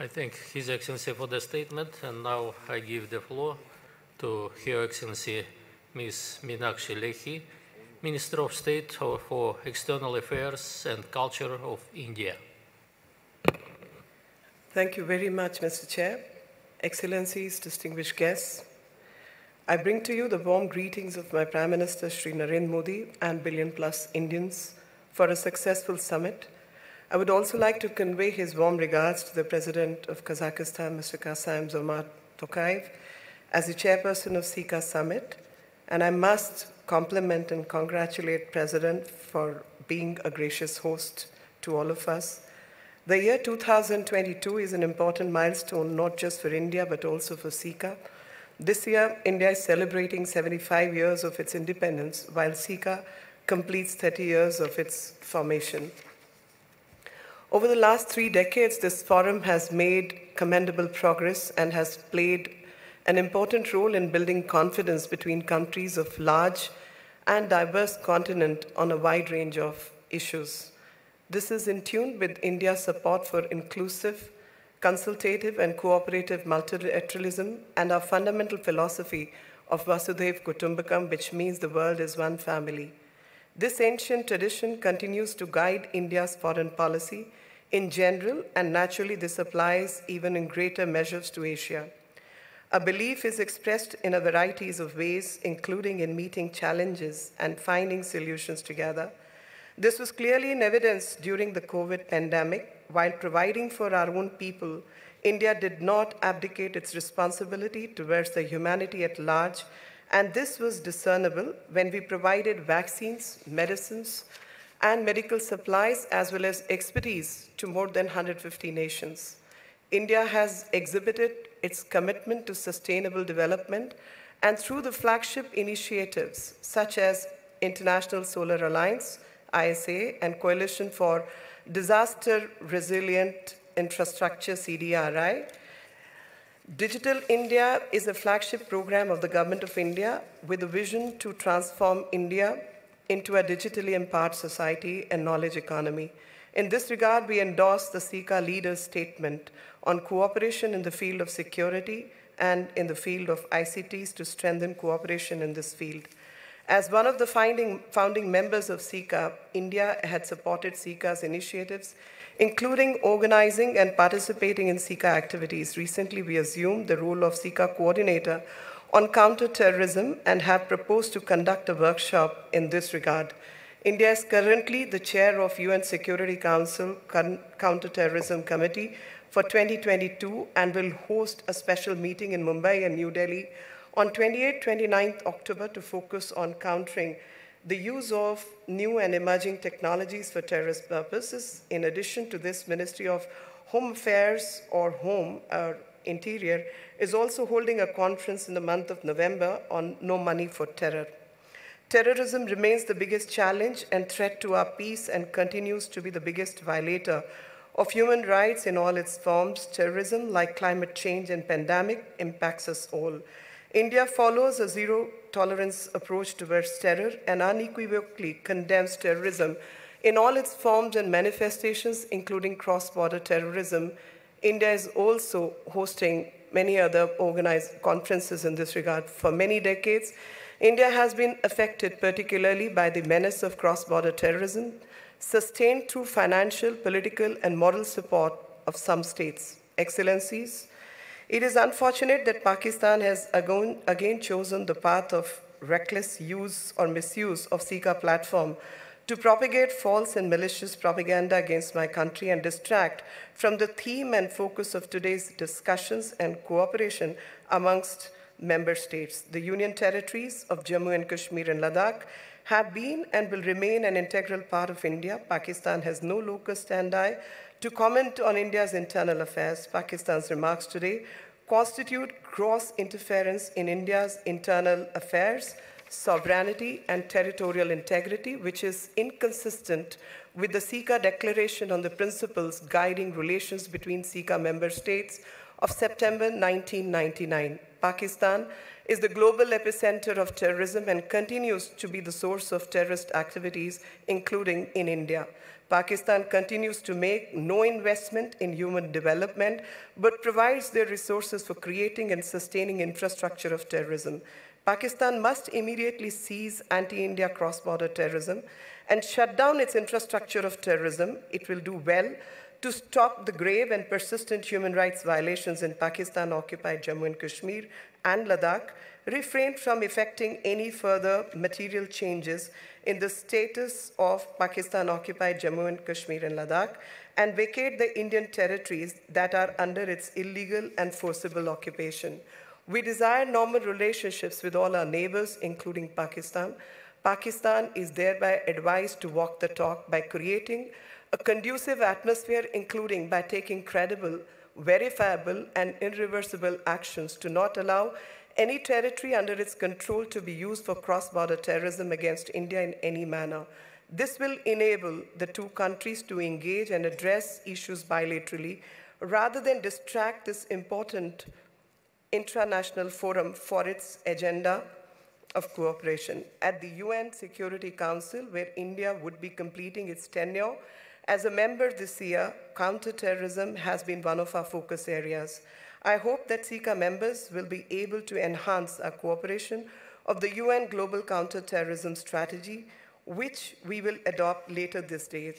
I thank His Excellency for the statement, and now I give the floor to Her Excellency Ms. Meenakshi Lehi, Minister of State for External Affairs and Culture of India. Thank you very much, Mr. Chair. Excellencies, distinguished guests, I bring to you the warm greetings of my Prime Minister, Shri Narendra Modi, and billion-plus Indians for a successful summit. I would also like to convey his warm regards to the President of Kazakhstan, Mr. Kassym-Jomart Tokayev, as the chairperson of CICA Summit, and I must compliment and congratulate President for being a gracious host to all of us. The year 2022 is an important milestone, not just for India, but also for CICA. This year, India is celebrating 75 years of its independence, while CICA completes 30 years of its formation. Over the last 3 decades, this forum has made commendable progress and has played an important role in building confidence between countries of large and diverse continent on a wide range of issues. This is in tune with India's support for inclusive, consultative, and cooperative multilateralism and our fundamental philosophy of Vasudhaiv Kutumbakam, which means the world is one family. This ancient tradition continues to guide India's foreign policy in general, and naturally this applies even in greater measures to Asia. A belief is expressed in a variety of ways, including in meeting challenges and finding solutions together. This was clearly in evidence during the COVID pandemic. While providing for our own people, India did not abdicate its responsibility towards the humanity at large, and this was discernible when we provided vaccines, medicines, and medical supplies, as well as expertise to more than 150 nations. India has exhibited its commitment to sustainable development, and through the flagship initiatives such as International Solar Alliance, ISA, and Coalition for Disaster Resilient Infrastructure, CDRI. Digital India is a flagship program of the Government of India with a vision to transform India into a digitally empowered society and knowledge economy. In this regard, we endorse the CICA leaders' statement on cooperation in the field of security and in the field of ICTs to strengthen cooperation in this field. As one of the founding members of CICA, India had supported CICA's initiatives, including organizing and participating in CICA activities. Recently, we assumed the role of CICA coordinator on counterterrorism and have proposed to conduct a workshop in this regard. India is currently the chair of UN Security Council Counterterrorism Committee for 2022 and will host a special meeting in Mumbai and New Delhi on 28-29 October to focus on countering the use of new and emerging technologies for terrorist purposes. In addition to this, Ministry of Home Affairs or Home or Interior is also holding a conference in the month of November on No Money for Terror. Terrorism remains the biggest challenge and threat to our peace and continues to be the biggest violator of human rights in all its forms. Terrorism, like climate change and pandemic, impacts us all. India follows a zero-tolerance approach towards terror and unequivocally condemns terrorism in all its forms and manifestations, including cross-border terrorism. India is also hosting many other organized conferences in this regard. For many decades, India has been affected particularly by the menace of cross-border terrorism, sustained through financial, political, and moral support of some states. Excellencies, it is unfortunate that Pakistan has again chosen the path of reckless use or misuse of CICA platform to propagate false and malicious propaganda against my country and distract from the theme and focus of today's discussions and cooperation amongst member states. The Union territories of Jammu and Kashmir and Ladakh have been and will remain an integral part of India. Pakistan has no locus standi to comment on India's internal affairs. Pakistan's remarks today constitute gross interference in India's internal affairs, sovereignty, and territorial integrity, which is inconsistent with the CICA Declaration on the principles guiding relations between CICA member states of September 1999. Pakistan is the global epicenter of terrorism and continues to be the source of terrorist activities, including in India. Pakistan continues to make no investment in human development, but provides their resources for creating and sustaining infrastructure of terrorism. Pakistan must immediately cease anti-India cross-border terrorism and shut down its infrastructure of terrorism. It will do well to stop the grave and persistent human rights violations in Pakistan-occupied Jammu and Kashmir and Ladakh, refrain from effecting any further material changes in the status of Pakistan-occupied Jammu and Kashmir and Ladakh, and vacate the Indian territories that are under its illegal and forcible occupation. We desire normal relationships with all our neighbors, including Pakistan. Pakistan is thereby advised to walk the talk by creating a conducive atmosphere, including by taking credible, verifiable, and irreversible actions to not allow any territory under its control to be used for cross-border terrorism against India in any manner. This will enable the two countries to engage and address issues bilaterally rather than distract this important international forum for its agenda of cooperation. At the UN Security Council, where India would be completing its tenure as a member this year, counterterrorism has been one of our focus areas. I hope that CICA members will be able to enhance our cooperation of the UN Global Counterterrorism Strategy, which we will adopt later this day.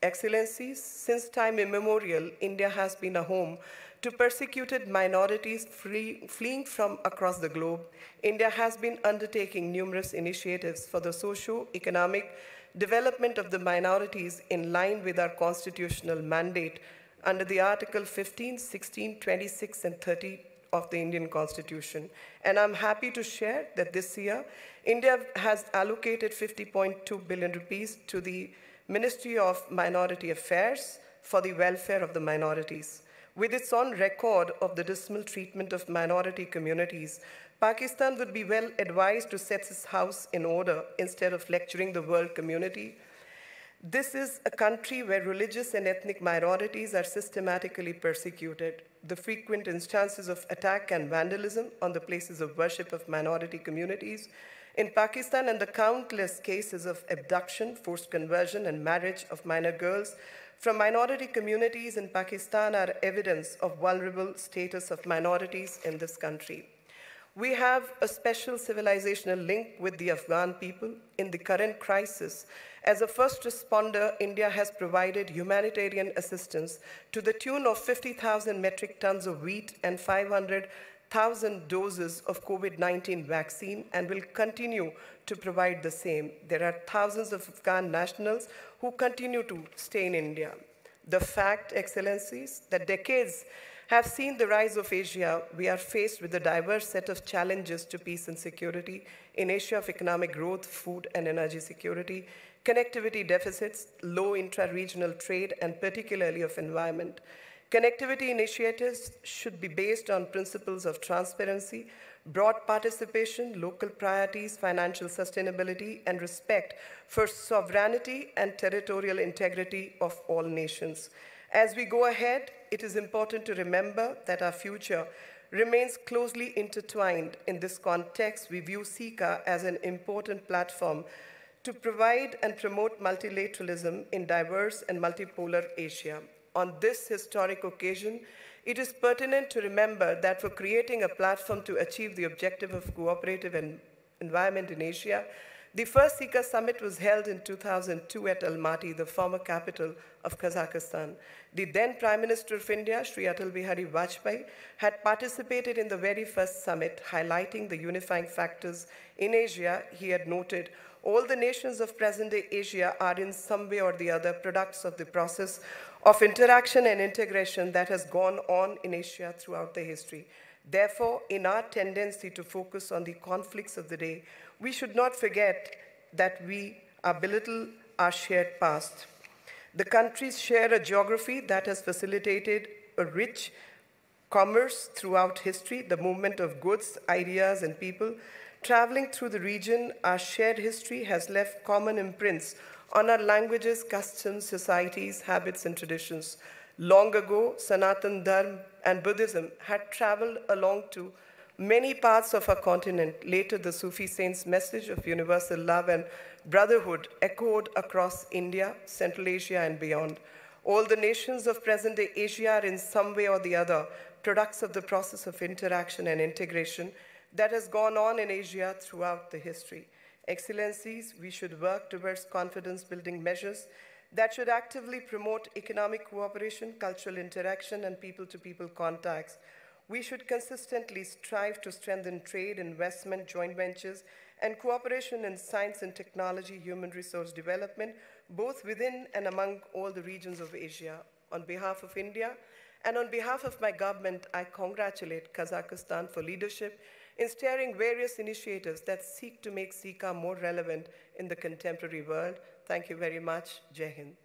Excellencies, since time immemorial, India has been a home to persecuted minorities fleeing from across the globe. India has been undertaking numerous initiatives for the socio-economic development of the minorities in line with our constitutional mandate under the Article 15, 16, 26, and 30 of the Indian Constitution. And I'm happy to share that this year, India has allocated 50.2 billion rupees to the Ministry of Minority Affairs for the welfare of the minorities. With its own record of the dismal treatment of minority communities, Pakistan would be well advised to set its house in order instead of lecturing the world community. This is a country where religious and ethnic minorities are systematically persecuted. The frequent instances of attack and vandalism on the places of worship of minority communities in Pakistan and the countless cases of abduction, forced conversion, and marriage of minor girls from minority communities in Pakistan are evidence of vulnerable status of minorities in this country. We have a special civilizational link with the Afghan people. In the current crisis, as a first responder, India has provided humanitarian assistance to the tune of 50,000 metric tons of wheat and 500,000 doses of COVID-19 vaccine, and will continue to provide the same. There are thousands of Afghan nationals who continue to stay in India. The fact, Excellencies, that decades have seen the rise of Asia, we are faced with a diverse set of challenges to peace and security in Asia of economic growth, food and energy security, connectivity deficits, low intra-regional trade, and particularly of environment. Connectivity initiatives should be based on principles of transparency, broad participation, local priorities, financial sustainability, and respect for sovereignty and territorial integrity of all nations. As we go ahead, it is important to remember that our future remains closely intertwined. In this context, we view CICA as an important platform to provide and promote multilateralism in diverse and multipolar Asia. On this historic occasion, it is pertinent to remember that for creating a platform to achieve the objective of cooperative environment in Asia, the first CICA summit was held in 2002 at Almaty, the former capital of Kazakhstan. The then Prime Minister of India, Shri Atal Bihari Vajpayee, had participated in the very first summit, highlighting the unifying factors in Asia. He had noted, all the nations of present-day Asia are in some way or the other products of the process of interaction and integration that has gone on in Asia throughout the history. Therefore, in our tendency to focus on the conflicts of the day, we should not forget that we belittle our shared past. The countries share a geography that has facilitated a rich commerce throughout history, the movement of goods, ideas, and people. Traveling through the region, our shared history has left common imprints on our languages, customs, societies, habits, and traditions. Long ago, Sanatan Dharma and Buddhism had traveled along to many parts of our continent. Later, the Sufi saints' message of universal love and brotherhood echoed across India, Central Asia, and beyond. All the nations of present-day Asia are in some way or the other products of the process of interaction and integration that has gone on in Asia throughout the history. Excellencies, we should work towards confidence-building measures that should actively promote economic cooperation, cultural interaction, and people-to-people contacts. We should consistently strive to strengthen trade, investment, joint ventures, and cooperation in science and technology, human resource development, both within and among all the regions of Asia. On behalf of India and on behalf of my government, I congratulate Kazakhstan for leadership in steering various initiatives that seek to make CICA more relevant in the contemporary world. Thank you very much. Jai Hind.